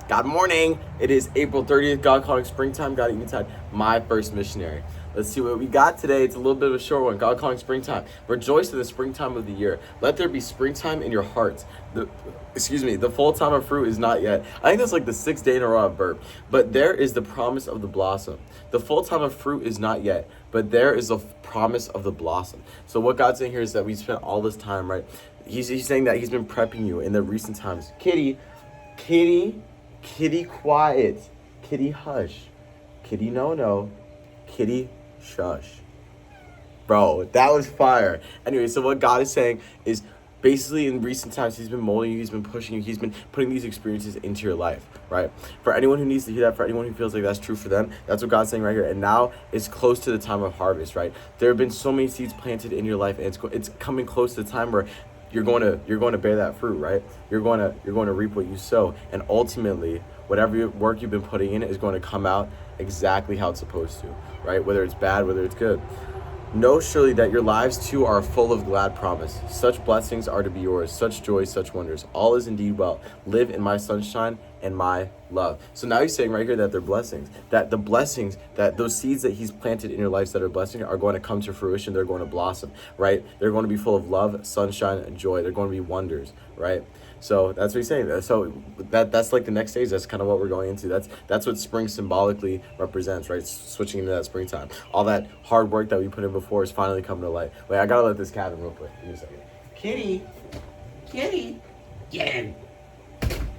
God morning. It is April 30th, God calling springtime. God inside my first missionary. Let's see what we got today. It's a little bit of a short one. God calling springtime. Rejoice in the springtime of the year. Let there be springtime in your hearts. The full time of fruit is not yet. I think that's like the sixth day in a row I've burped. But there is the promise of the blossom. The full time of fruit is not yet, but there is a promise of the blossom. So what God's saying here is that we spent all this time, right? He's saying that he's been prepping you in the recent times. Kitty, quiet. Kitty, hush. Kitty, no. Kitty, shush. Bro, that was fire. Anyway, so what God is saying is basically in recent times, he's been molding you, he's been pushing you, he's been putting these experiences into your life, right? For anyone who needs to hear that, for anyone who feels like that's true for them, that's what God's saying right here. And now it's close to the time of harvest, right? There have been so many seeds planted in your life, and it's coming close to the time where you're going to bear that fruit, right? You're going to reap what you sow, and ultimately whatever work you've been putting in is going to come out exactly how it's supposed to, right? Whether it's bad, whether it's good. Know surely that your lives too are full of glad promise. Such blessings are to be yours, such joy, such wonders. All is indeed well. Live in my sunshine and my love. So now he's saying right here that they're blessings, that the blessings, that those seeds that he's planted in your lives that are blessing are going to come to fruition. They're going to blossom, right? They're going to be full of love, sunshine, and joy. They're going to be wonders, right? So that's what he's saying. So that's like the next stage. That's kind of what we're going into. That's what spring symbolically represents, right? Switching into that springtime. All that hard work that we put in before is finally coming to light. Wait, I gotta let this cat in real quick. Give me a second. Kitty, get in.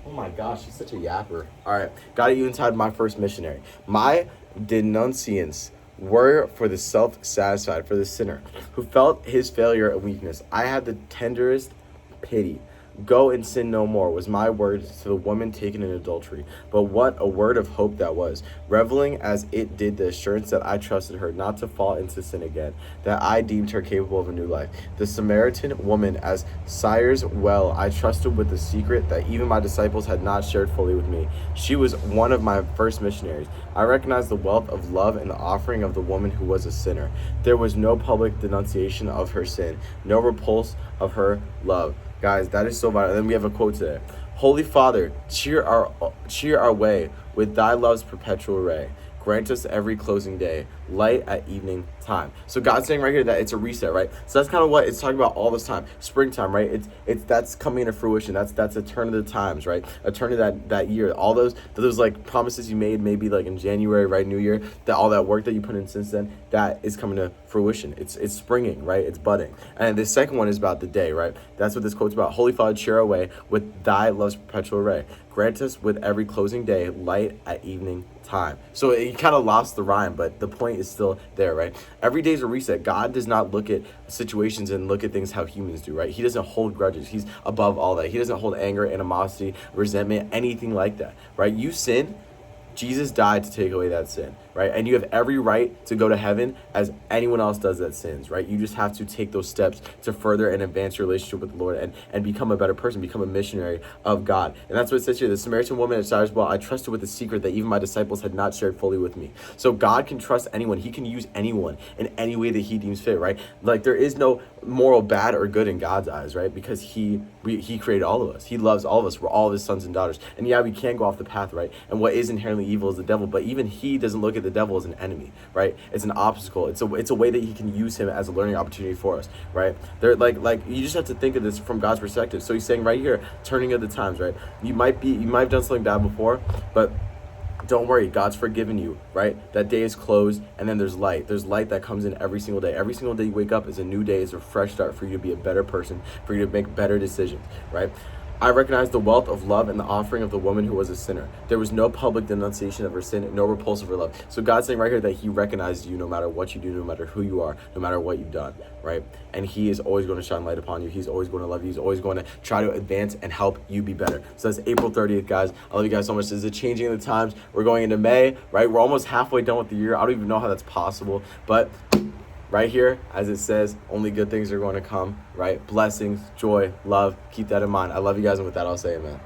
Oh my gosh, she's such a yapper. All right, got you inside my first missionary. My denunciants were for the self-satisfied, for the sinner who felt his failure and weakness. I had the tenderest pity. Go and sin no more was my word to the woman taken in adultery. But what a word of hope that was, reveling as it did the assurance that I trusted her not to fall into sin again, that I deemed her capable of a new life. The Samaritan woman, as sires well, I trusted with the secret that even my disciples had not shared fully with me. She was one of my first missionaries. I recognized the wealth of love in the offering of the woman who was a sinner. There was no public denunciation of her sin, no repulse of her love. Guys, that is so vital. And then we have a quote today. Holy Father, cheer our way with thy love's perpetual ray. Grant us every closing day, light at evening time. So God's saying right here that it's a reset, right? So that's kind of what it's talking about all this time. Springtime, right? It's that's coming to fruition. That's a turn of the times, right? A turn of that year. All those like promises you made maybe like in January, right? New Year, that all that work that you put in since then, that is coming to fruition. It's springing, right? It's budding. And the second one is about the day, right? That's what this quote's about. Holy Father, cheer our way with thy love's perpetual ray. Grant us with every closing day light at evening time. So it kind of lost the rhyme, but the point is still there, right? Every day is a reset. God does not look at situations and look at things how humans do, right? He doesn't hold grudges. He's above all that. He doesn't hold anger, animosity, resentment, anything like that, right? You sin, Jesus died to take away that sin, right? And you have every right to go to heaven as anyone else does that sins, right? You just have to take those steps to further and advance your relationship with the Lord and become a better person, become a missionary of God. And that's what it says here. The Samaritan woman at Cyrus, well, I trusted with a secret that even my disciples had not shared fully with me. So God can trust anyone. He can use anyone in any way that he deems fit, right? Like there is no moral bad or good in God's eyes, right? Because he created all of us. He loves all of us. We're all of his sons and daughters. And yeah, we can go off the path, right? And what is inherently evil is the devil, but even he doesn't look at the devil as an enemy, right? It's an obstacle. It's a way that he can use him as a learning opportunity for us, right? They're like you just have to think of this from God's perspective. So he's saying right here, turning of the times, right? You might have done something bad before, but don't worry, God's forgiven you, right? That day is closed, and then there's light. There's light that comes in every single day. Every single day you wake up is a new day, is a fresh start for you to be a better person, for you to make better decisions, right? I recognize the wealth of love and the offering of the woman who was a sinner. There was no public denunciation of her sin, no repulse of her love. So God's saying right here that he recognizes you no matter what you do, no matter who you are, no matter what you've done, right? And he is always going to shine light upon you. He's always going to love you. He's always going to try to advance and help you be better. So that's April 30th, guys. I love you guys so much. This is a changing of the times. We're going into May, right? We're almost halfway done with the year. I don't even know how that's possible, but right here, as it says, only good things are going to come, right? Blessings, joy, love. Keep that in mind. I love you guys, and with that, I'll say amen.